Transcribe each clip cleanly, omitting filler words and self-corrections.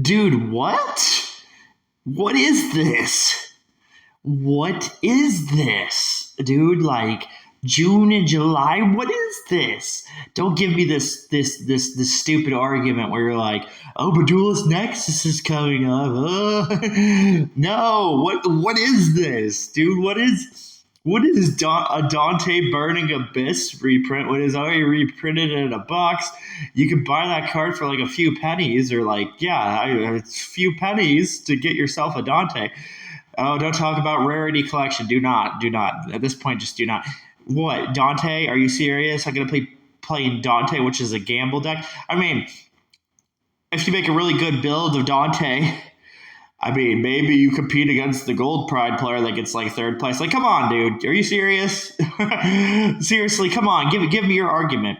Dude, what? What is this? What is this? Dude, like June and July? What is this? Don't give me this stupid argument where you're like, oh, but Duelist Nexus is coming up. No, what is this? Dude, what is a Dante Burning Abyss reprint? What is already reprinted in a box? You can buy that card for like a few pennies, or like, yeah, a few pennies to get yourself a Dante. Oh, don't talk about rarity collection. Do not, do not. At this point, just do not. What, Dante? Are you serious? I'm gonna playing Dante, which is a gamble deck. I mean, if you make a really good build of Dante, I mean, maybe you compete against the Gold Pride player that gets like third place. Like, come on, dude. Are you serious? Seriously, come on. Give me your argument.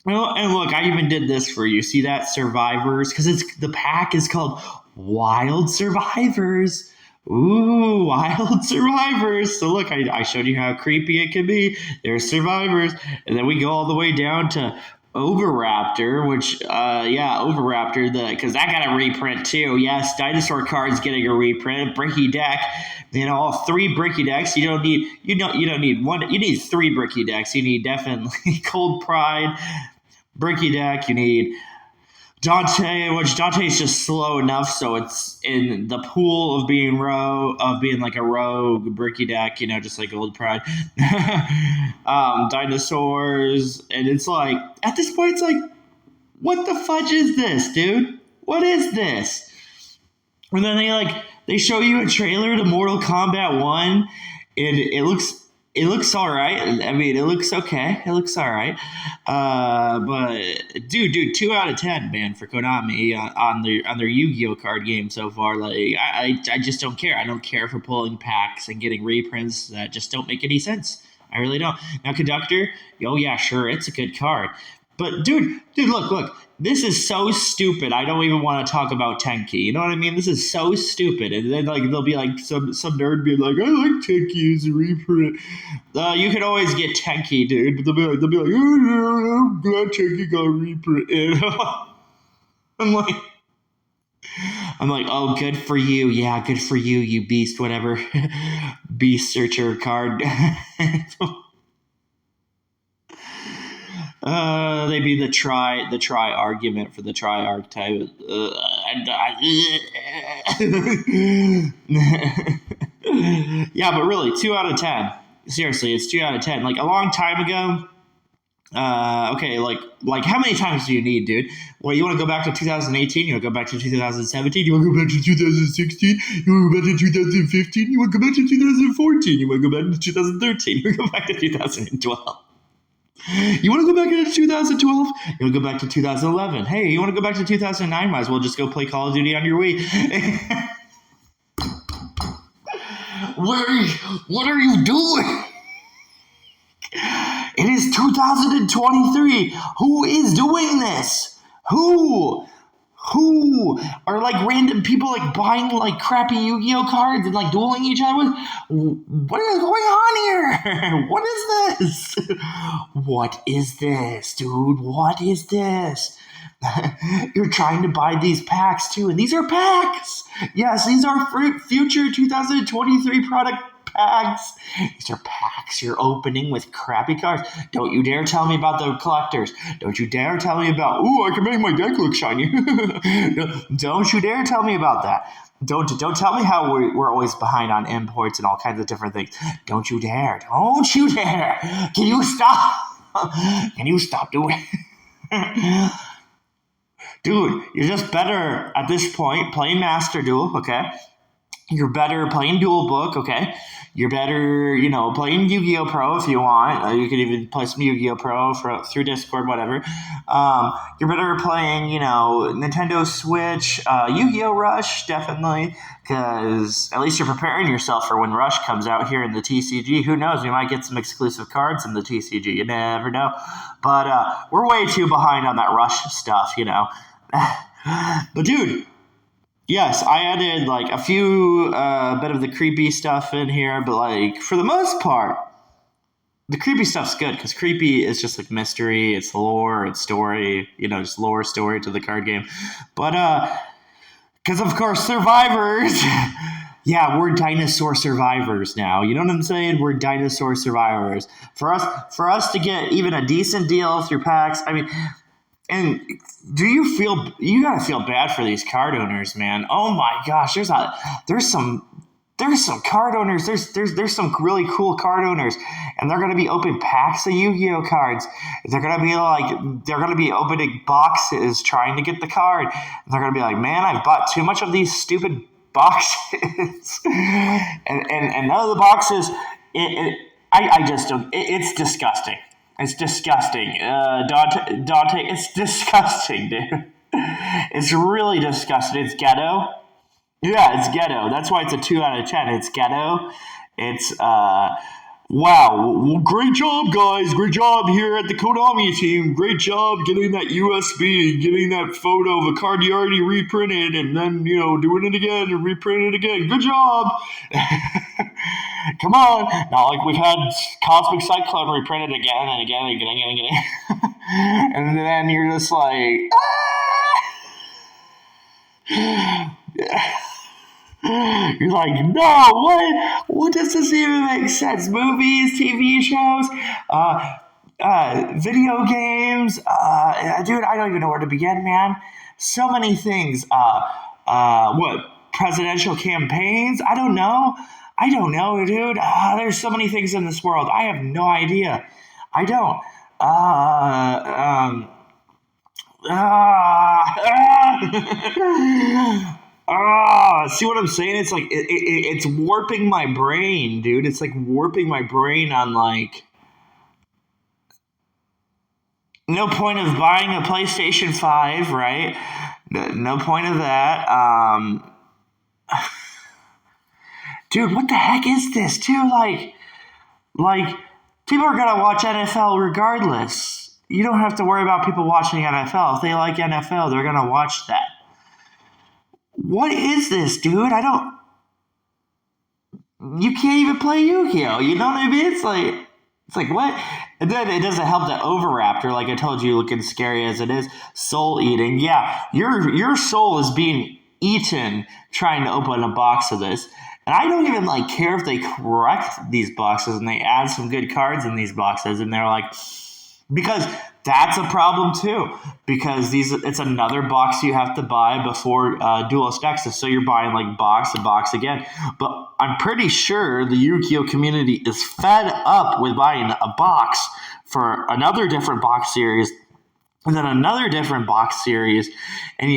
Well, and look, I even did this for you. See that Survivors? Because the pack is called Wild Survivors. Ooh, Wild Survivors. So look, I showed you how creepy it can be. There's Survivors. And then we go all the way down to Overraptor, which, Overraptor, because that got a reprint too. Yes, Dinosaur cards getting a reprint. Bricky deck, all three Bricky decks. You don't need one. You need three Bricky decks. You need definitely Cold Pride, Bricky deck. You need Dante, which Dante is just slow enough, so it's in the pool of being like a rogue Bricky deck, just like Old Pride. Dinosaurs, and it's like at this point, it's like, what the fudge is this, dude? What is this? And then they show you a trailer to Mortal Kombat 1, and it looks all right. I mean, it looks okay. It looks all right. But dude, 2 out of 10, man, for Konami on their Yu-Gi-Oh card game so far. Like, I just don't care. I don't care for pulling packs and getting reprints that just don't make any sense. I really don't. Now, Conductor, oh yeah, sure, it's a good card. But dude, look. This is so stupid. I don't even want to talk about Tenki. You know what I mean? This is so stupid. And then they'll be like some nerd being like, I like Tenki as a reprint. You can always get Tenki, dude. But they'll be like, oh, yeah, I'm glad Tenki got reprinted. I'm like, oh, good for you. Yeah, good for you, you beast, whatever. Beast searcher card. They be the try argument for the try archetype. Yeah, but really, 2 out of 10. Seriously, it's 2 out of 10. Like a long time ago. Okay, like how many times do you need, dude? Well, you want to go back to 2018? You want to go back to 2017? You want to go back to 2016? You want to go back to 2015? You want to go back to 2014? You want to go back to 2013? You want to go back to 2012? You want to go back to 2012? You want to go back to 2011? Hey, you want to go back to 2009? Might as well just go play Call of Duty on your Wii. What are you doing? It is 2023. Who is doing this? Who are like random people like buying like crappy Yu-Gi-Oh cards and like dueling each other with? What is going on here? What is this? What is this, dude? What is this? You're trying to buy these packs too, and these are packs. Yes, these are future 2023 product packs. These are packs you're opening with crappy cards. Don't you dare tell me about the collectors. Don't you dare tell me about, ooh, I can make my deck look shiny. Don't you dare tell me about that. Don't tell me how we're always behind on imports and all kinds of different things. Don't you dare. Don't you dare. Can you stop? Can you stop doing it? Dude, you're just better at this point playing Master Duel, okay? You're better playing Duel Book, okay? You're better, playing Yu-Gi-Oh! Pro if you want. You could even play some Yu-Gi-Oh! Pro through Discord, whatever. You're better playing, Nintendo Switch, Yu-Gi-Oh! Rush, definitely, because at least you're preparing yourself for when Rush comes out here in the TCG. Who knows? We might get some exclusive cards in the TCG. You never know. But we're way too behind on that Rush stuff, But, dude, yes, I added like a few bit of the creepy stuff in here, but like for the most part, the creepy stuff's good because creepy is just like mystery, it's lore, it's story, just lore story to the card game. But Because, of course, survivors. Yeah, we're dinosaur survivors now. You know what I'm saying? We're dinosaur survivors. For us to get even a decent deal through PAX, I mean, and you gotta feel bad for these card owners, man. Oh my gosh, there's some card owners. There's some really cool card owners, and they're gonna be open packs of Yu-Gi-Oh cards. They're gonna be opening boxes trying to get the card. And they're gonna be like, man, I've bought too much of these stupid boxes, and none of the boxes. I just don't. It's disgusting. It's disgusting. Dante, it's disgusting, dude. It's really disgusting. It's ghetto. Yeah, it's ghetto. That's why it's a 2 out of 10. It's ghetto. It's, wow. Well, great job, guys. Great job here at the Konami team. Great job getting that USB, getting that photo of a card you already reprinted, and then, doing it again and reprinting it again. Good job. Come on. Not like we've had Cosmic Cyclone reprinted again and again and again and again. And then you're just like, You're like, no, what does this even make sense? Movies, TV shows, video games, dude, I don't even know where to begin, man. So many things. Presidential campaigns? I don't know, dude. There's so many things in this world. I have no idea. I don't. See what I'm saying? It's like it's warping my brain, dude. It's like warping my brain on like no point of buying a PlayStation 5, right? No point of that. Dude, what the heck is this, too? Like people are gonna watch NFL regardless. You don't have to worry about people watching NFL. If they like NFL, they're gonna watch that. What is this, dude? You can't even play Yu-Gi-Oh! You know what I mean? It's like what? And then it doesn't help that Overraptor, like I told you, looking scary as it is, soul eating. Yeah, your soul is being eaten trying to open a box of this. And I don't even care if they correct these boxes and they add some good cards in these boxes, and they're like, because that's a problem too. Because it's another box you have to buy before Duelist Nexus, so you're buying box and box again. But I'm pretty sure the Yu-Gi-Oh community is fed up with buying a box for another different box series, and then another different box series, and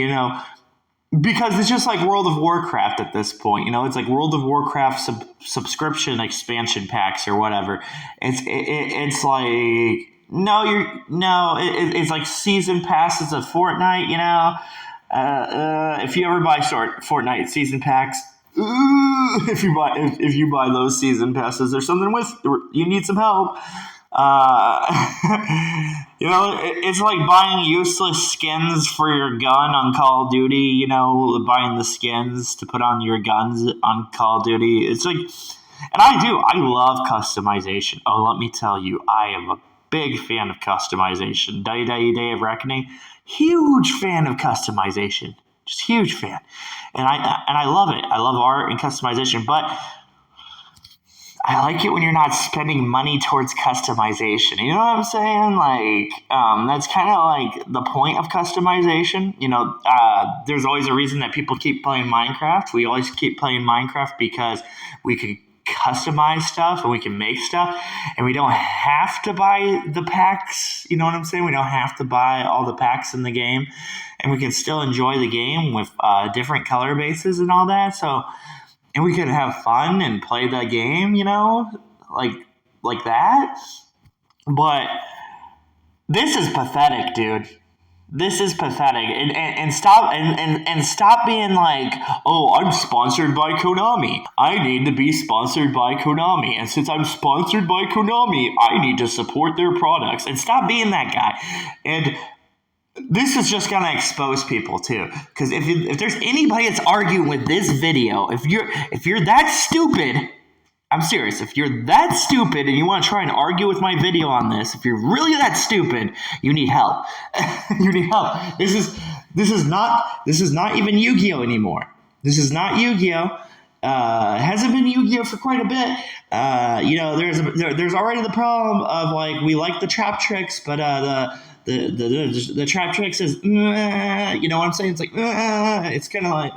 because it's just like World of Warcraft at this point. It's like World of Warcraft subscription expansion packs or whatever. It's like it's like season passes of Fortnite. If you ever buy Fortnite season packs, if you buy those season passes, there's something you need some help. It's like buying useless skins for your gun on Call of Duty, buying the skins to put on your guns on Call of Duty. It's like, and I love customization. Oh, let me tell you, I am a big fan of customization. Day of Reckoning, huge fan of customization. Just huge fan. And I love it. I love art and customization, but I like it when you're not spending money towards customization. You know what I'm saying? That's kind of the point of customization. There's always a reason that people keep playing Minecraft. We always keep playing Minecraft because we can customize stuff and we can make stuff, and we don't have to buy the packs. You know what I'm saying? We don't have to buy all the packs in the game, and we can still enjoy the game with different color bases and all that. And we could have fun and play the game, like that. But this is pathetic, dude. This is pathetic. And stop being like, oh, I'm sponsored by Konami. I need to be sponsored by Konami. And since I'm sponsored by Konami, I need to support their products. And stop being that guy. And this is just gonna expose people too, because if there's anybody that's arguing with this video, if you're that stupid, I'm serious. If you're that stupid and you want to try and argue with my video on this, if you're really that stupid, you need help. You need help. This is not even Yu-Gi-Oh anymore. This is not Yu-Gi-Oh. Hasn't been Yu-Gi-Oh for quite a bit. There's already the problem of like we like the trap tricks, but the trap tricks is you know what I'm saying? It's like it's kind of like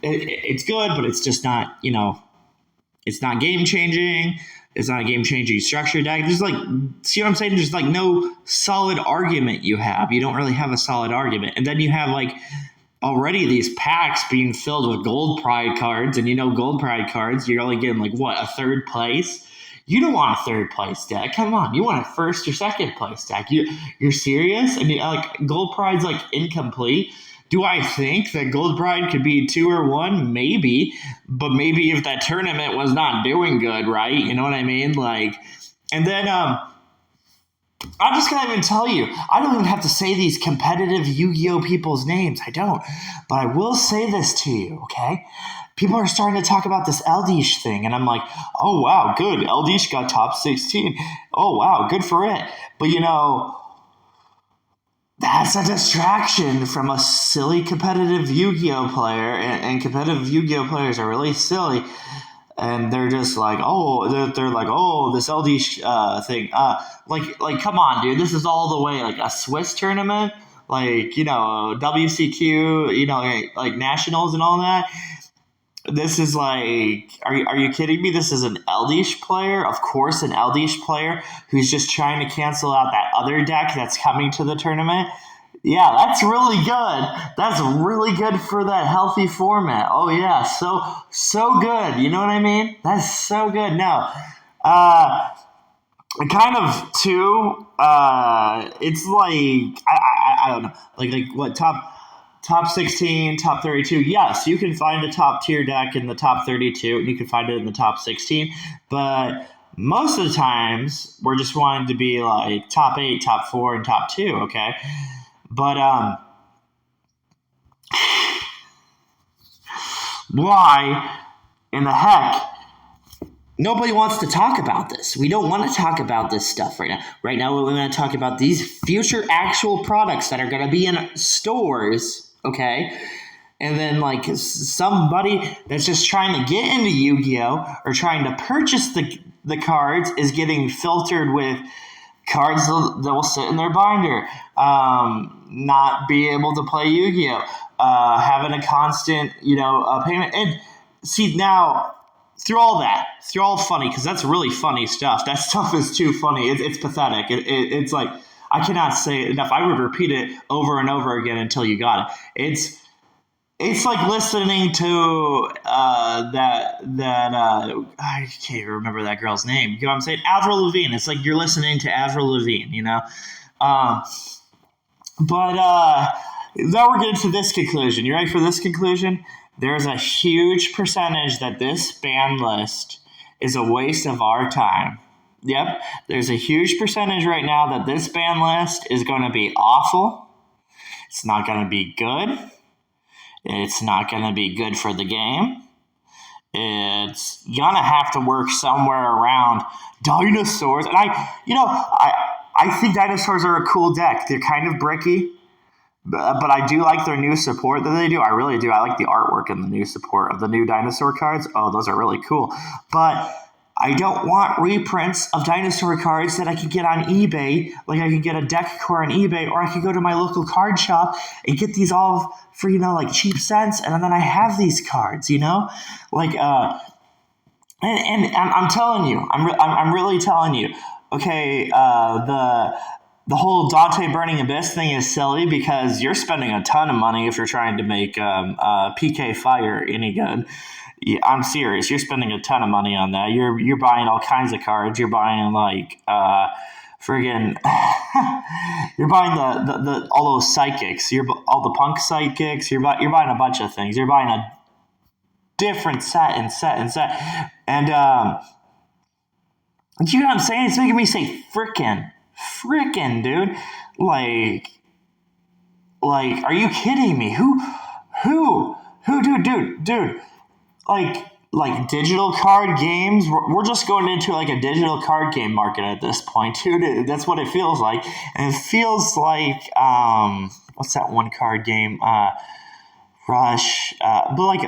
it's good, but it's just not it's not game changing. It's not a game changing structure deck. There's like, see what I'm saying? There's like no solid argument you have. You don't really have a solid argument. And then you have like already these packs being filled with gold pride cards. And gold pride cards, you're only getting like what, a third place? You don't want a third place deck. Come on. You want a first or second place deck. You're serious? I mean, like gold pride's like incomplete. Do I think that Gold Bride could be 2 or 1? Maybe. But maybe if that tournament was not doing good, right? You know what I mean? Like, and then I'm just going to even tell you, I don't even have to say these competitive Yu-Gi-Oh people's names. I don't. But I will say this to you, okay? People are starting to talk about this Eldish thing, and I'm like, oh, wow, good. Eldish got top 16. Oh, wow, good for it. But, that's a distraction from a silly competitive Yu-Gi-Oh player, and competitive Yu-Gi-Oh players are really silly, and they're just like, they're like, this LD thing, like, come on, dude, this is all the way like a Swiss tournament, like WCQ, like nationals and all that. This is like, are you kidding me? This is an Eldish player, of course, an Eldish player who's just trying to cancel out that other deck that's coming to the tournament. Yeah, that's really good. That's really good for that healthy format. Oh yeah, so good. You know what I mean? That's so good. Now, kind of too. It's like I don't know, like what top 16, top 32. Yes, you can find a top tier deck in the top 32, and you can find it in the top 16. But most of the times, we're just wanting to be like top 8, top 4, and top 2. Okay, but why in the heck? Nobody wants to talk about this. We don't want to talk about this stuff right now. Right now, we're going to talk about these future actual products that are going to be in stores, okay? And then, like, somebody that's just trying to get into Yu-Gi-Oh! Or trying to purchase the cards is getting filtered with cards that will sit in their binder, not be able to play Yu-Gi-Oh! Having a constant, payment. And see, now, through all funny, because that's really funny stuff. That stuff is too funny. It's pathetic. It's like, I cannot say it enough. I would repeat it over and over again until you got it. It's like listening to I can't even remember that girl's name. You know what I'm saying? Avril Lavigne. It's like you're listening to Avril Lavigne, But now we're getting to this conclusion. You ready for this conclusion? There's a huge percentage that this ban list is a waste of our time. Yep, there's a huge percentage right now that this ban list is going to be awful. It's not going to be good. It's not going to be good for the game. It's going to have to work somewhere around dinosaurs. And I think dinosaurs are a cool deck. They're kind of bricky. But I do like their new support that they do. I really do. I like the artwork and the new support of the new dinosaur cards. Oh, those are really cool. But I don't want reprints of dinosaur cards that I could get on eBay. Like I could get a deck core on eBay, or I could go to my local card shop and get these all for, like cheap cents. And then I have these cards, like, and I'm telling you, I'm really telling you, okay, the whole Dante Burning Abyss thing is silly because you're spending a ton of money if you're trying to make PK Fire any good. Yeah, I'm serious. You're spending a ton of money on that. You're buying all kinds of cards. You're buying like friggin' you're buying the all those psychics. All the punk psychics. You're buying a bunch of things. You're buying a different set. And you know what I'm saying? It's making me say frickin', dude. Like, are you kidding me? Who, dude? Like, like digital card games. We're just going into like a digital card game market at this point, dude. That's what it feels like, and it feels like what's that one card game? Rush, but like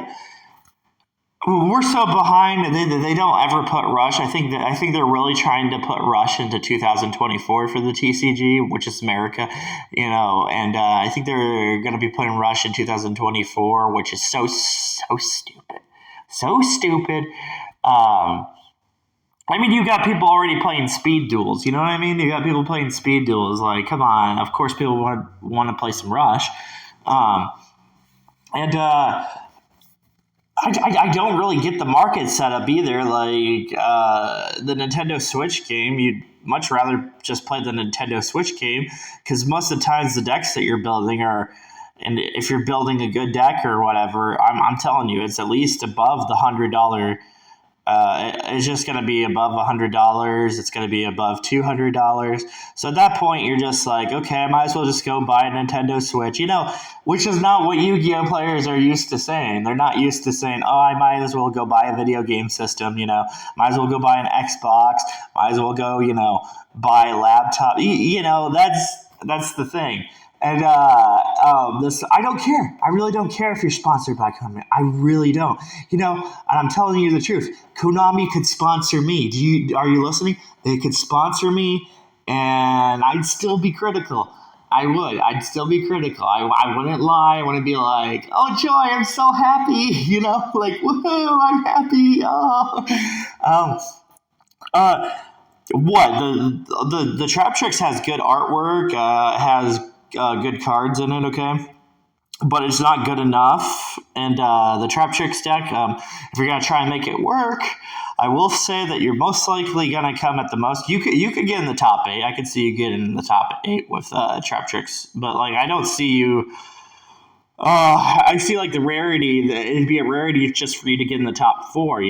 we're so behind. They don't ever put Rush. I think they're really trying to put Rush into 2024 for the TCG, which is America, And I think they're going to be putting Rush in 2024, which is so stupid, so stupid. I mean, you got people already playing speed duels. You know what I mean? You got people playing speed duels. Like, come on. Of course, people want to play some Rush, and. I don't really get the market setup either. Like the Nintendo Switch game, you'd much rather just play the Nintendo Switch game because most of the times the decks that you're building and if you're building a good deck or whatever, I'm telling you, it's at least above the $100. It's just going to be above $100. It's going to be above $200. So at that point, you're just like, okay, I might as well just go buy a Nintendo Switch, which is not what Yu-Gi-Oh players are used to saying. They're not used to saying, oh, I might as well go buy a video game system, might as well go buy an Xbox, might as well go, buy a laptop. That's the thing. And I don't care. I really don't care if you're sponsored by Konami. I really don't. And I'm telling you the truth. Konami could sponsor me. Are you listening? They could sponsor me, and I'd still be critical. I would. I'd still be critical. I wouldn't lie. I wouldn't be like, oh, Joy, I'm so happy. Like, woohoo, I'm happy. What the Trap Tricks has good artwork. Has good cards in it, okay? But it's not good enough. And the Trap Tricks deck, if you're going to try and make it work, I will say that you're most likely going to come at the most. You could get in the top 8. I could see you getting in the top 8 with Trap Tricks. But, like, I don't see you... I see, like, the rarity. It'd be a rarity just for you to get in the top 4,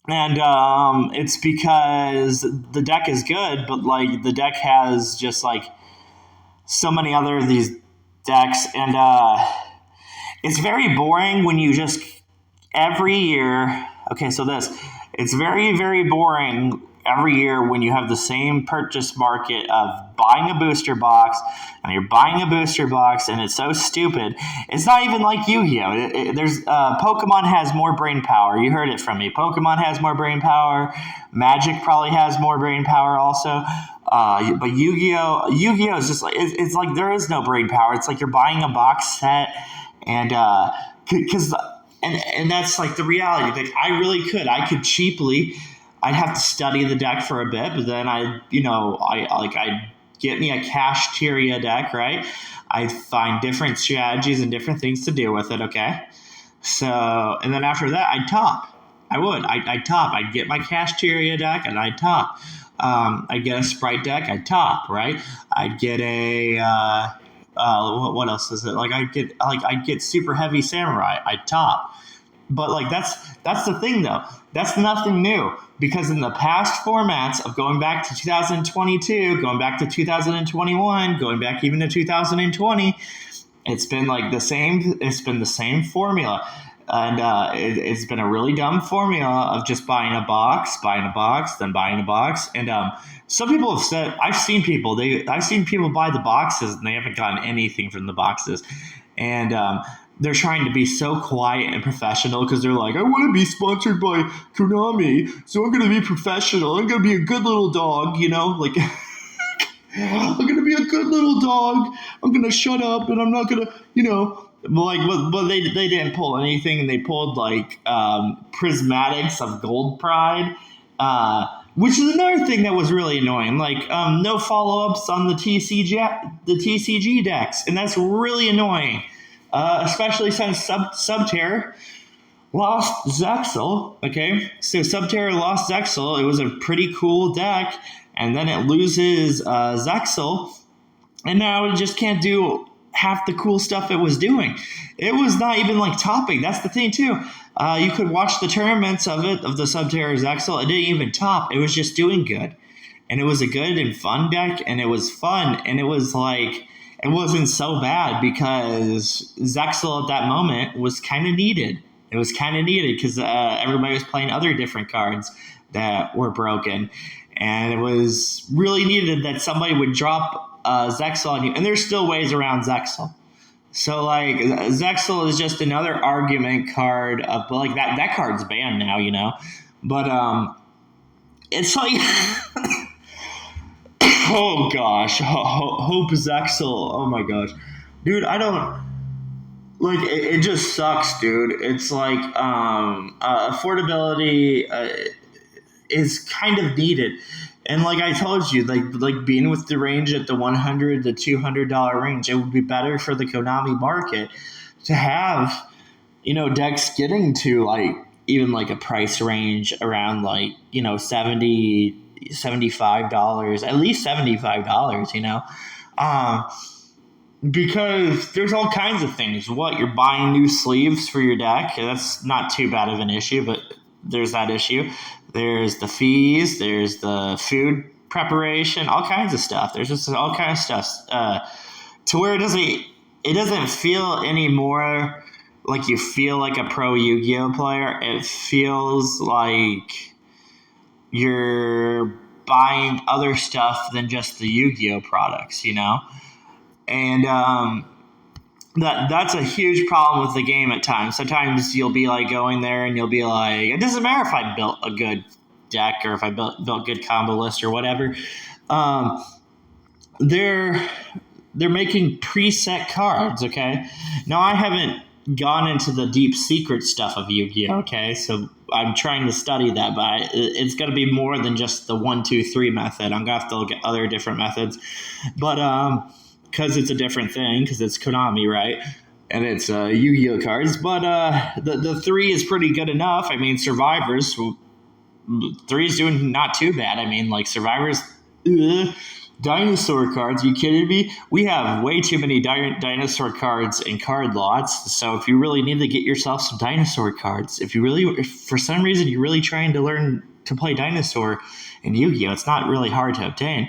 And it's because the deck is good, but, like, the deck has just, like, so many other of these decks, and it's very boring when you just every year. Okay, so it's very, very boring every year when you have the same purchase market of buying a booster box, and you're buying a booster box, and it's so stupid. It's not even like Yu-Gi-Oh. There's Pokemon has more brain power. You heard it from me. Pokemon has more brain power. Magic probably has more brain power also. But Yu-Gi-Oh is just like it's like there is no brain power. It's like you're buying a box set, and because and that's like the reality. Like I could cheaply. I'd have to study the deck for a bit, but then I'd get me a Cashteria deck, right? I'd find different strategies and different things to do with it, okay? So, and then after that, I'd top. I'd top. I'd get my Cashteria deck, and I'd top. I'd get a Sprite deck, I'd top, right? I'd get a, what else is it? I'd get Super Heavy Samurai, I'd top. But like that's the thing though. That's nothing new because in the past formats of going back to 2022, going back to 2021, going back even to 2020, it's been like the same. It's been the same formula, and it's been a really dumb formula of just buying a box, then buying a box, and some people have said I've seen people buy the boxes and they haven't gotten anything from the boxes, and they're trying to be so quiet and professional because they're like, I want to be sponsored by Konami, so I'm going to be professional. I'm going to be a good little dog, like I'm going to be a good little dog. I'm going to shut up and I'm not going to, but they didn't pull anything, and they pulled like prismatics of Gold Pride, which is another thing that was really annoying. Like no follow-ups on the TCG decks, and that's really annoying. Especially since Subterra lost Zexal, okay? So Subterra lost Zexal. It was a pretty cool deck, and then it loses Zexal, and now it just can't do half the cool stuff it was doing. It was not even like topping. That's the thing too. You could watch the tournaments of the Subterra Zexal. It didn't even top. It was just doing good, and it was a good and fun deck, and it was fun, and it was like... It wasn't so bad because Zexal at that moment was kind of needed. It was kind of needed because everybody was playing other different cards that were broken. And it was really needed that somebody would drop Zexal on you. And there's still ways around Zexal. So like Zexal is just another argument card of like that card's banned now, you know. But it's like oh gosh, Hope Zexal. Oh my gosh, dude, I don't like it. It just sucks, dude. It's like affordability is kind of needed. And like I told you, like being with the range at the $100 to $200 range, it would be better for the Konami market to have, you know, decks getting to like even like a price range around like, you know, $75, at least $75, you know, because there's all kinds of things. What, you're buying new sleeves for your deck? That's not too bad of an issue, but there's that issue. There's the fees. There's the food preparation. All kinds of stuff. There's just all kinds of stuff to where it doesn't feel anymore like you feel like a pro Yu-Gi-Oh player. It feels like you're buying other stuff than just the Yu-Gi-Oh products, you know? And that's a huge problem with the game at times. Sometimes you'll be like going there and you'll be like, it doesn't matter if I built a good deck or if I built good combo list or whatever. They're making preset cards, okay? Now I haven't gone into the deep secret stuff of Yu-Gi-Oh, okay? So I'm trying to study that, but it's going to be more than just the 1, 2, 3 method. I'm going to have to look at other different methods. But because it's a different thing, because it's Konami, right? And it's Yu-Gi-Oh cards. But the 3 is pretty good enough. I mean, Survivors, 3 is doing not too bad. I mean, like Survivors, dinosaur cards. Are you kidding me? We have way too many dinosaur cards in card lots. So if you really need to get yourself some dinosaur cards, if for some reason you're really trying to learn to play dinosaur in Yu-Gi-Oh, it's not really hard to obtain.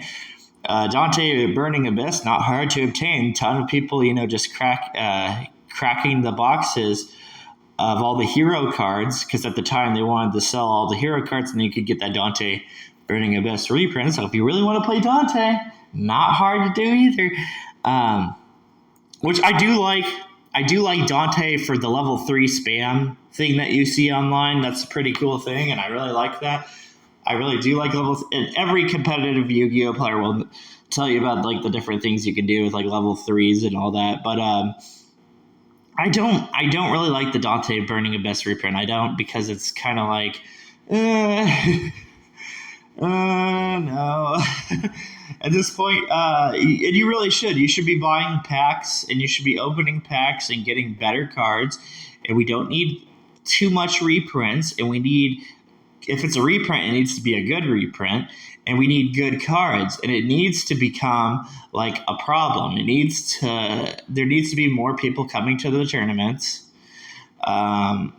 Dante Burning Abyss, not hard to obtain. Ton of people, you know, just cracking the boxes of all the hero cards, because at the time they wanted to sell all the hero cards and you could get that Dante Burning Abyss reprint. So if you really want to play Dante, not hard to do either. Which I do like. I do like Dante for the level 3 spam thing that you see online. That's a pretty cool thing, and I really like that. I really do like levels. And every competitive Yu-Gi-Oh player will tell you about like the different things you can do with like level 3s and all that. But I don't really like the Dante Burning Abyss reprint. I don't, because it's kind of like, no. At this point, and you really should. You should be buying packs, and you should be opening packs and getting better cards. And we don't need too much reprints, and we need, if it's a reprint, it needs to be a good reprint, and we need good cards, and it needs to become like a problem. There needs to be more people coming to the tournaments. And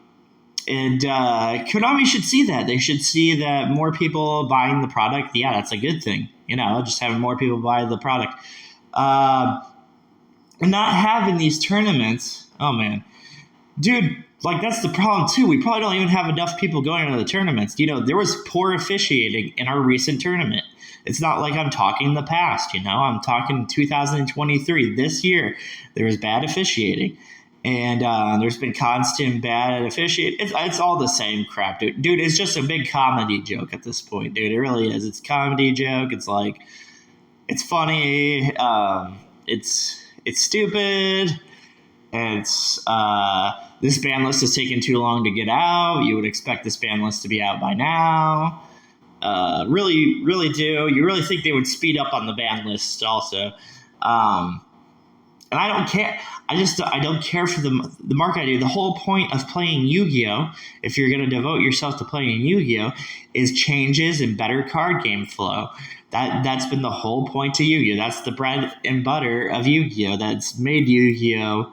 Konami should see that. They should see that more people buying the product. Yeah, that's a good thing. You know, just having more people buy the product. And not having these tournaments. Oh, man. Dude, like, that's the problem, too. We probably don't even have enough people going to the tournaments. You know, there was poor officiating in our recent tournament. It's not like I'm talking the past, you know. I'm talking 2023. This year, there was bad officiating. And there's been constant bad officiating. It's all the same crap, dude. Dude, it's just a big comedy joke at this point, dude. It really is. It's a comedy joke. It's like, it's funny. It's stupid. It's this ban list has taken too long to get out. You would expect this ban list to be out by now. Really, really do. You really think they would speed up on the ban list also. And I don't care. I don't care for the market idea. The whole point of playing Yu-Gi-Oh, if you're going to devote yourself to playing Yu-Gi-Oh, is changes and better card game flow. That's been the whole point to Yu-Gi-Oh. That's the bread and butter of Yu-Gi-Oh. That's made Yu-Gi-Oh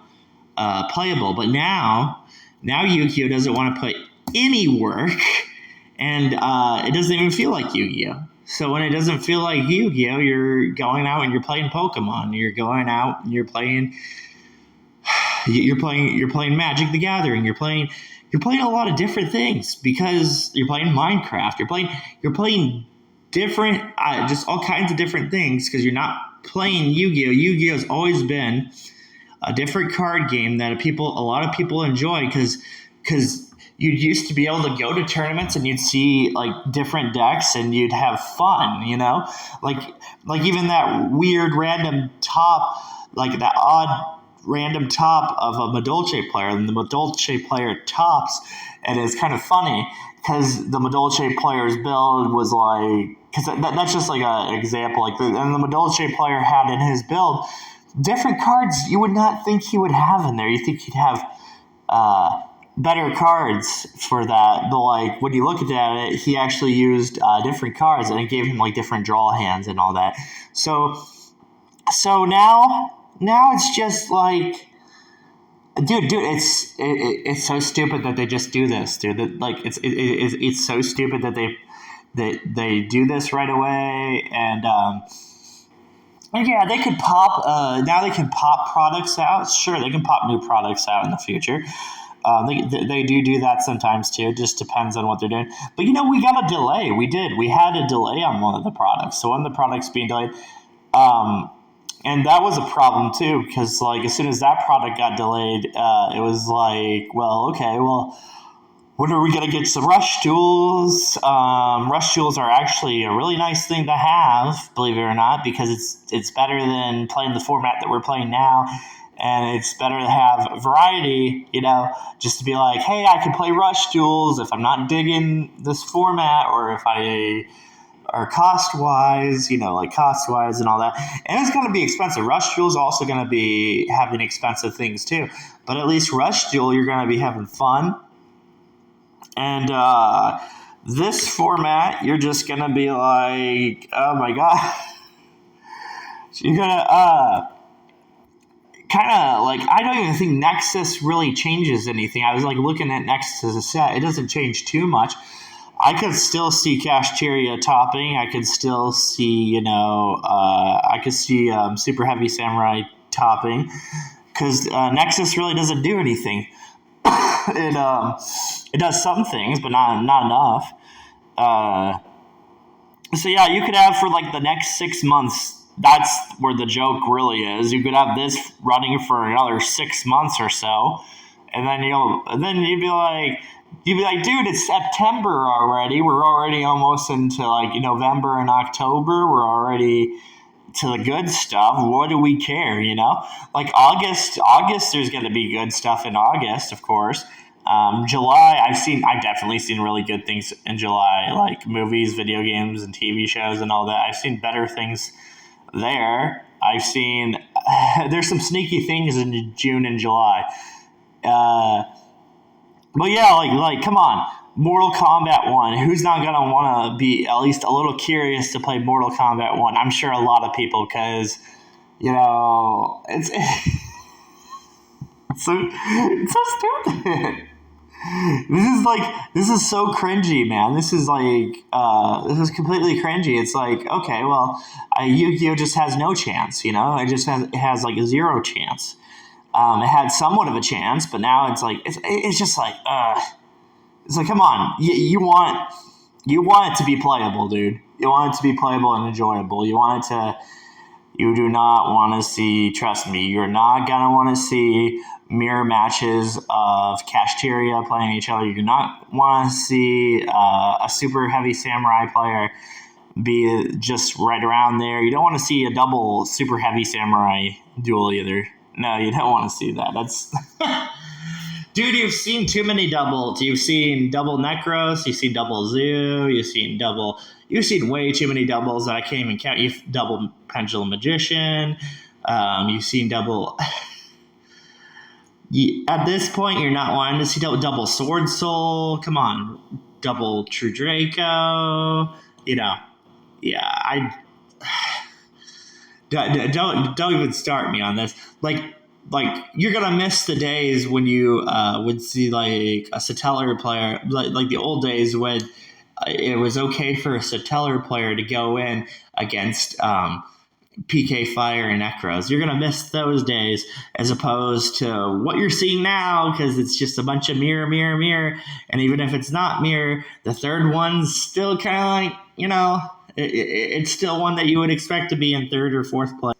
playable. But now Yu-Gi-Oh doesn't want to put any work, and it doesn't even feel like Yu-Gi-Oh. So when it doesn't feel like Yu-Gi-Oh, you're going out and you're playing Pokemon. You're going out and you're playing you're playing Magic the Gathering. You're playing a lot of different things because you're playing Minecraft. You're playing different, just all kinds of different things because you're not playing Yu-Gi-Oh. Yu-Gi-Oh has always been a different card game that a lot of people enjoy because you used to be able to go to tournaments and you'd see like different decks and you'd have fun, like even that weird random top, like that odd random top of a Madolche player, and the Madolche player tops, and it's kind of funny because the Madolche player's build was like, because that's just like an example, and the Madolche player had in his build different cards you would not think he would have in there. You think he'd have better cards for that, but like when you look at it, he actually used different cards, and it gave him like different draw hands and all that. So now it's just like, dude, it's so stupid that they just do this, dude. It's so stupid that they do this right away, and yeah, they could pop. Now they can pop products out. Sure, they can pop new products out in the future. They do that sometimes too. It just depends on what they're doing. But we got a delay. We had a delay on one of the products. So one of the products being delayed, and that was a problem too, because like as soon as that product got delayed, it was like, well, okay, well, when are we going to get some rush jewels? Rush jewels are actually a really nice thing to have, believe it or not, because it's better than playing the format that we're playing now. And it's better to have variety, just to be like, hey, I can play rush jewels if I'm not digging this format, or if or cost-wise, cost-wise and all that. And it's going to be expensive. Rush jewels also going to be having expensive things too. But at least rush jewel, you're going to be having fun. And this format, you're just going to be like, oh my God. You're going to kind of like, I don't even think Nexus really changes anything. I was like looking at Nexus as a set. It doesn't change too much. I could still see Kashteria topping. I could still see, Super Heavy Samurai topping, because Nexus really doesn't do anything. It does some things, but not enough. So yeah, you could have for like the next 6 months. That's where the joke really is. You could have this running for another 6 months or so, and then you'd be like, dude, it's September already. We're already almost into like November and October. We're already to the good stuff. What do we care? Like August, there's going to be good stuff in August, of course. July, I've definitely seen really good things in July, like movies, video games, and TV shows and all that. I've seen better things there. I've seen there's some sneaky things in June and July. But yeah, like come on, Mortal Kombat 1. Who's not gonna want to be at least a little curious to play Mortal Kombat 1? I'm sure a lot of people, because it's it's so stupid. This is so cringy, man. This is completely cringy. It's like, okay, well, Yu-Gi-Oh just has no chance, it has like a zero chance. It had somewhat of a chance, but now it's like it's just like it's like, come on, you want it to be playable, dude. You want it to be playable and enjoyable. You do not want to see, trust me, you're not gonna want to see mirror matches of Kashteria playing each other. You do not want to see a super heavy samurai player be just right around there. You don't want to see a double super heavy samurai duel either. No, you don't want to see that. That's dude, you've seen too many doubles. You've seen double Necros, you've seen double Zoo, you've seen way too many doubles that I can't even count. You've double Pendulum Magician, you've seen double at this point you're not wanting to see double Sword Soul. Come on, double True Draco. Yeah, I don't even start me on this. Like you're gonna miss the days when you would see like a Satellar player, like the old days when it was okay for a Satellar player to go in against PK Fire and Necros. You're going to miss those days as opposed to what you're seeing now, because it's just a bunch of mirror, mirror, mirror. And even if it's not mirror, the third one's still kind of like, it's still one that you would expect to be in third or fourth place.